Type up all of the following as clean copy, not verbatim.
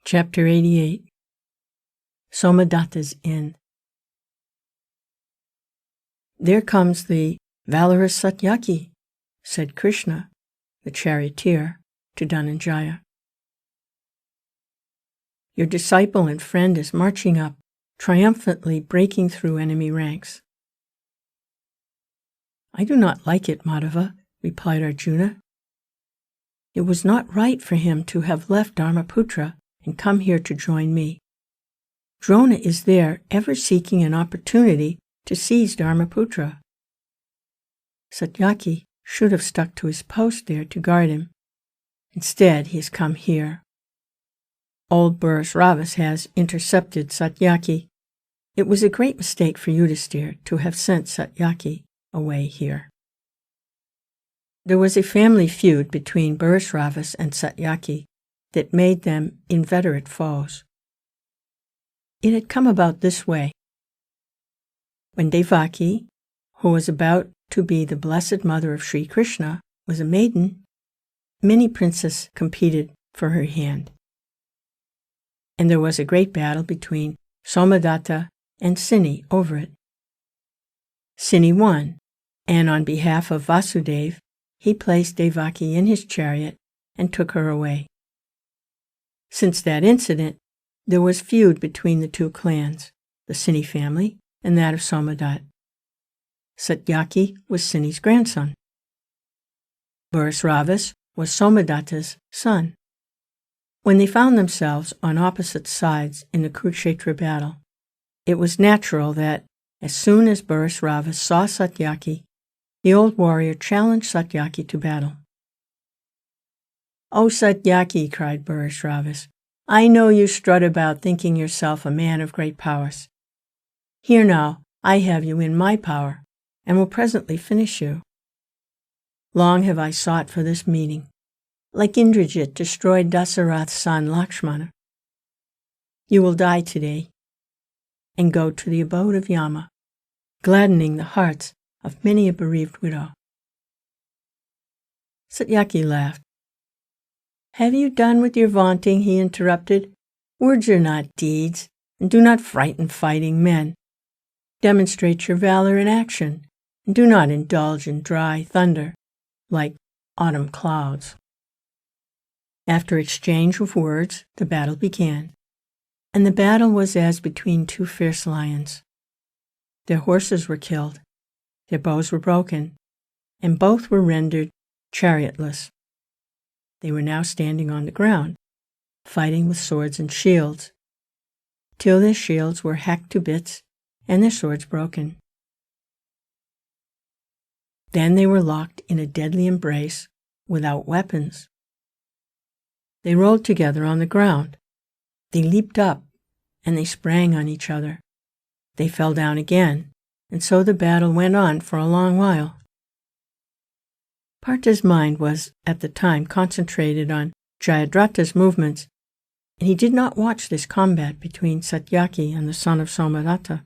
Chapter 88 Somadatta'S Inn. "There comes the valorous Satyaki," said Krishna, the charioteer, to Dhananjaya. "Your disciple and friend is marching up, triumphantly breaking through enemy ranks." "I do not like it, Madhava," replied Arjuna. "It was not right for him to have left Dharmaputra and come here to join me. Drona is there ever seeking an opportunity to seize Dharmaputra. Satyaki should have stuck to his post there to guard him. Instead, he has come here. Old Bhurisravas has intercepted Satyaki. It was a great mistake for Yudhisthira to have sent Satyaki away here." There was a family feud between Bhurisravas and Satyaki that made them inveterate foes. It had come about this way. When Devaki, who was about to be the blessed mother of Sri Krishna, was a maiden, many princes competed for her hand. And there was a great battle between Somadatta and Sini over it. Sini won, and on behalf of Vasudeva, he placed Devaki in his chariot and took her away. Since that incident, there was feud between the two clans, the Sini family and that of Somadatta. Satyaki was Sini's grandson. Bhurisravas was Somadatta's son. When they found themselves on opposite sides in the Kurukshetra battle, it was natural that, as soon as Bhurisravas saw Satyaki, the old warrior challenged Satyaki to battle. "O Satyaki," cried Bhurisravas, "I know you strut about thinking yourself a man of great powers. Here now, I have you in my power, and will presently finish you. Long have I sought for this meeting, like Indrajit destroyed Dasarath's son Lakshmana. You will die today, and go to the abode of Yama, gladdening the hearts of many a bereaved widow." Satyaki laughed. "Have you done with your vaunting?" he interrupted. "Words are not deeds, and do not frighten fighting men. Demonstrate your valor in action, and do not indulge in dry thunder, like autumn clouds." After exchange of words, the battle began, and the battle was as between two fierce lions. Their horses were killed, their bows were broken, and both were rendered chariotless. They were now standing on the ground, fighting with swords and shields, till their shields were hacked to bits and their swords broken. Then they were locked in a deadly embrace without weapons. They rolled together on the ground. They leaped up, and they sprang on each other. They fell down again, and so the battle went on for a long while. Partha's mind was, at the time, concentrated on Jayadratha's movements, and he did not watch this combat between Satyaki and the son of Somadatta.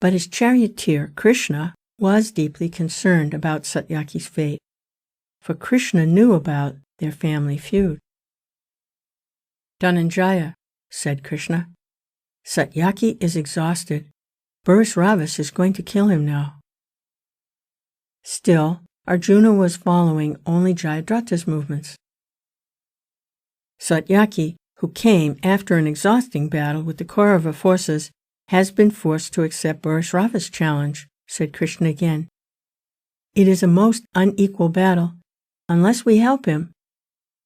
But his charioteer, Krishna, was deeply concerned about Satyaki's fate, for Krishna knew about their family feud. "Dhananjaya," said Krishna, "Satyaki is exhausted. Bhurisravas is going to kill him now." Still, Arjuna was following only Jayadratha's movements. "Satyaki, who came after an exhausting battle with the Kaurava forces, has been forced to accept Bhurisravas' challenge," said Krishna again. "It is a most unequal battle. Unless we help him,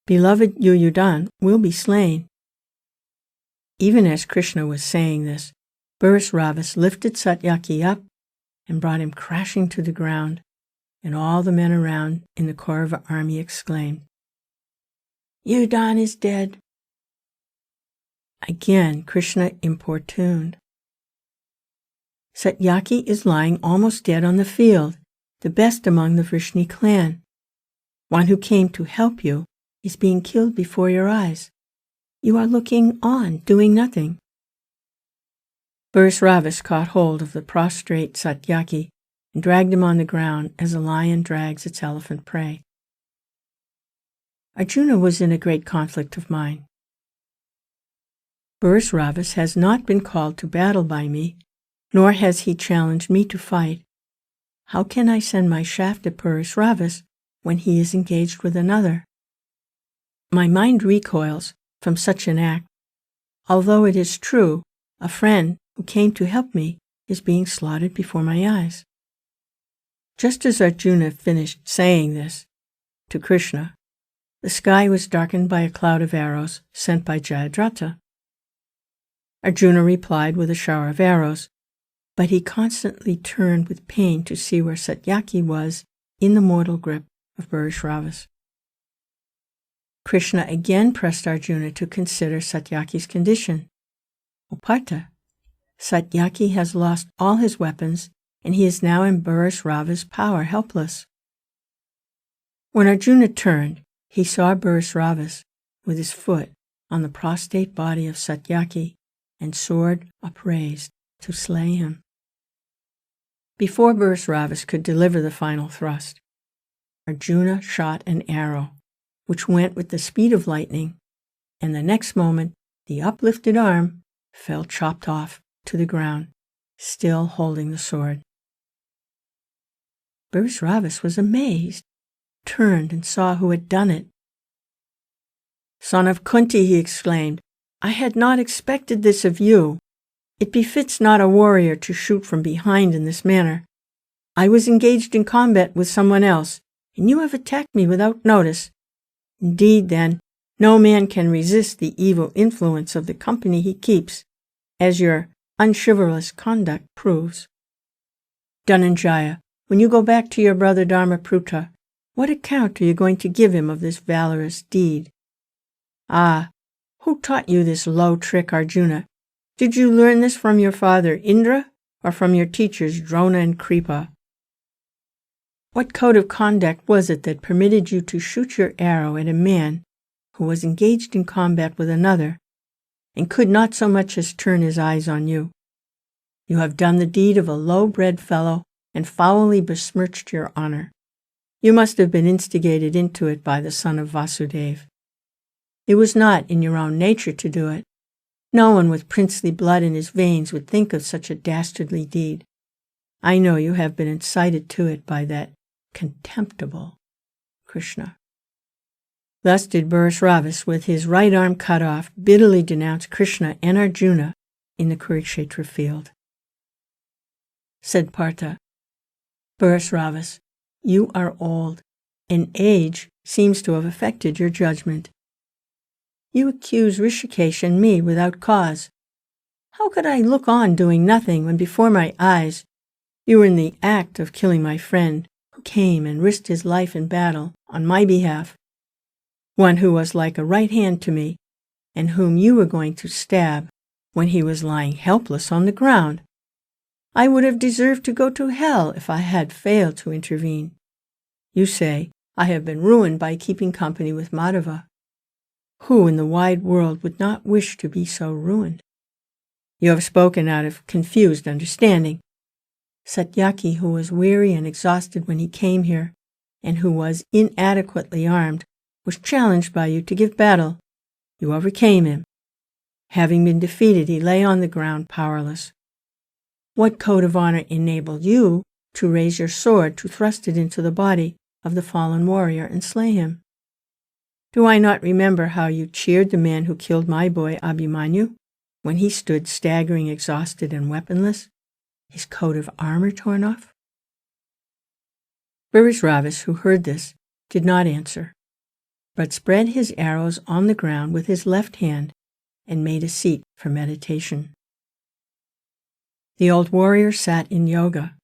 beloved Yuyudhan will be slain." Even as Krishna was saying this, Bhurisravas lifted Satyaki up and brought him crashing to the ground, and all the men around in the Kaurava army exclaimed, "Yudhan is dead." Again Krishna importuned, "Satyaki is lying almost dead on the field, the best among the Vrishni clan. One who came to help you is being killed before your eyes. You are looking on, doing nothing." Bhurisravas caught hold of the prostrate Satyaki and dragged him on the ground as a lion drags its elephant prey. Arjuna was in a great conflict of mind. Bhurisravas has not been called to battle by me, nor has he challenged me to fight. How can I send my shaft at Bhurisravas when he is engaged with another? My mind recoils from such an act, although it is true a friend who came to help me is being slaughtered before my eyes. Just as Arjuna finished saying this to Krishna, the sky was darkened by a cloud of arrows sent by Jayadratha. Arjuna replied with a shower of arrows, but he constantly turned with pain to see where Satyaki was in the mortal grip of Bhurisravas. Krishna again pressed Arjuna to consider Satyaki's condition. O Partha, Satyaki has lost all his weapons, and he is now in Bhurisravas' power, helpless. When Arjuna turned, he saw Bhurisravas with his foot on the prostrate body of Satyaki and sword upraised to slay him. Before Bhurisravas could deliver the final thrust, Arjuna shot an arrow, which went with the speed of lightning, and the next moment the uplifted arm fell chopped off to the ground, still holding the sword. Bhurisravas was amazed, turned and saw who had done it. "Son of Kunti," he exclaimed, "I had not expected this of you. It befits not a warrior to shoot from behind in this manner. I was engaged in combat with someone else, and you have attacked me without notice. Indeed, then, no man can resist the evil influence of the company he keeps, as your unchivalrous conduct proves. Dhananjaya, when you go back to your brother Dharmaputta, what account are you going to give him of this valorous deed? Ah, who taught you this low trick, Arjuna? Did you learn this from your father Indra, or from your teachers Drona and Kripa? What code of conduct was it that permitted you to shoot your arrow at a man who was engaged in combat with another, and could not so much as turn his eyes on you? You have done the deed of a low-bred fellow, and foully besmirched your honor. You must have been instigated into it by the son of Vasudeva. It was not in your own nature to do it. No one with princely blood in his veins would think of such a dastardly deed. I know you have been incited to it by that contemptible Krishna." Thus did Bhurisravas, with his right arm cut off, bitterly denounce Krishna and Arjuna in the Kurukshetra field. Said Partha, "Bhurisravas, you are old, and age seems to have affected your judgment. You accuse Rishikesh and me without cause. How could I look on doing nothing when before my eyes you were in the act of killing my friend, who came and risked his life in battle on my behalf, one who was like a right hand to me, and whom you were going to stab when he was lying helpless on the ground? I would have deserved to go to hell if I had failed to intervene. You say I have been ruined by keeping company with Madhava. Who in the wide world would not wish to be so ruined? You have spoken out of confused understanding. Satyaki, who was weary and exhausted when he came here, and who was inadequately armed, was challenged by you to give battle. You overcame him. Having been defeated, he lay on the ground powerless. What code of honor enabled you to raise your sword to thrust it into the body of the fallen warrior and slay him? Do I not remember how you cheered the man who killed my boy Abhimanyu when he stood staggering, exhausted and weaponless, his coat of armor torn off?" Bhurisravas, who heard this, did not answer, but spread his arrows on the ground with his left hand and made a seat for meditation. The old warrior sat in yoga,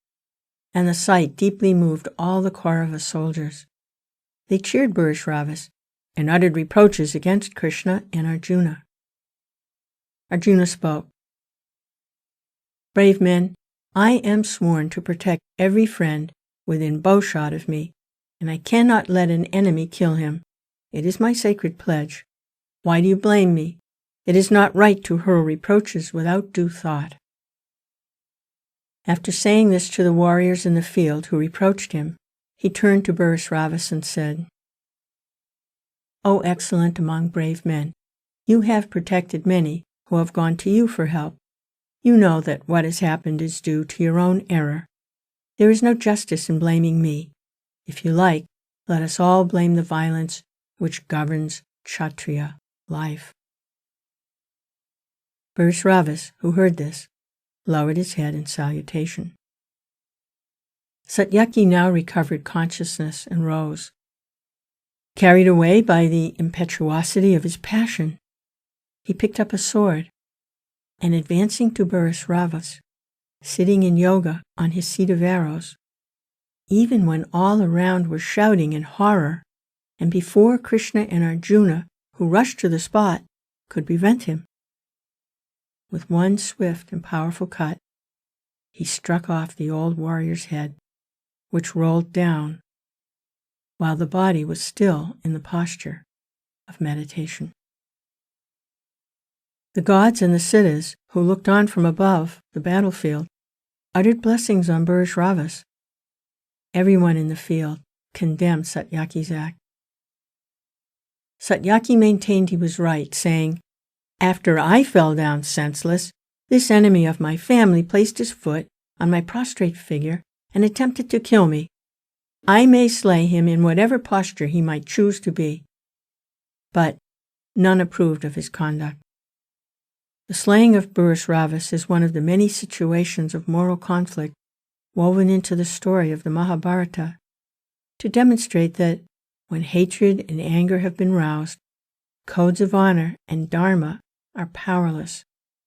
and the sight deeply moved all the Kaurava soldiers. They cheered Bhurisravas and uttered reproaches against Krishna and Arjuna. Arjuna spoke, "Brave men, I am sworn to protect every friend within bowshot of me, and I cannot let an enemy kill him. It is my sacred pledge. Why do you blame me? It is not right to hurl reproaches without due thought." After saying this to the warriors in the field who reproached him, he turned to Bhurisravas and said, "O excellent among brave men, you have protected many who have gone to you for help. You know that what has happened is due to your own error. There is no justice in blaming me. If you like, let us all blame the violence which governs Kshatriya life." Bhurisravas, who heard this, lowered his head in salutation. Satyaki now recovered consciousness and rose. Carried away by the impetuosity of his passion, he picked up a sword, and advancing to Bhurisravas, sitting in yoga on his seat of arrows, even when all around were shouting in horror, and before Krishna and Arjuna, who rushed to the spot, could prevent him. With one swift and powerful cut, he struck off the old warrior's head, which rolled down, while the body was still in the posture of meditation. The gods and the siddhas, who looked on from above the battlefield, uttered blessings on Bhurisravas. Everyone in the field condemned Satyaki's act. Satyaki maintained he was right, saying, "After I fell down senseless, this enemy of my family placed his foot on my prostrate figure and attempted to kill me. I may slay him in whatever posture he might choose to be." But none approved of his conduct. The slaying of Bhurisravas is one of the many situations of moral conflict woven into the story of the Mahabharata, to demonstrate that when hatred and anger have been roused, codes of honor and dharma are powerless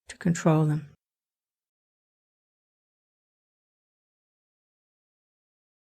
to control them.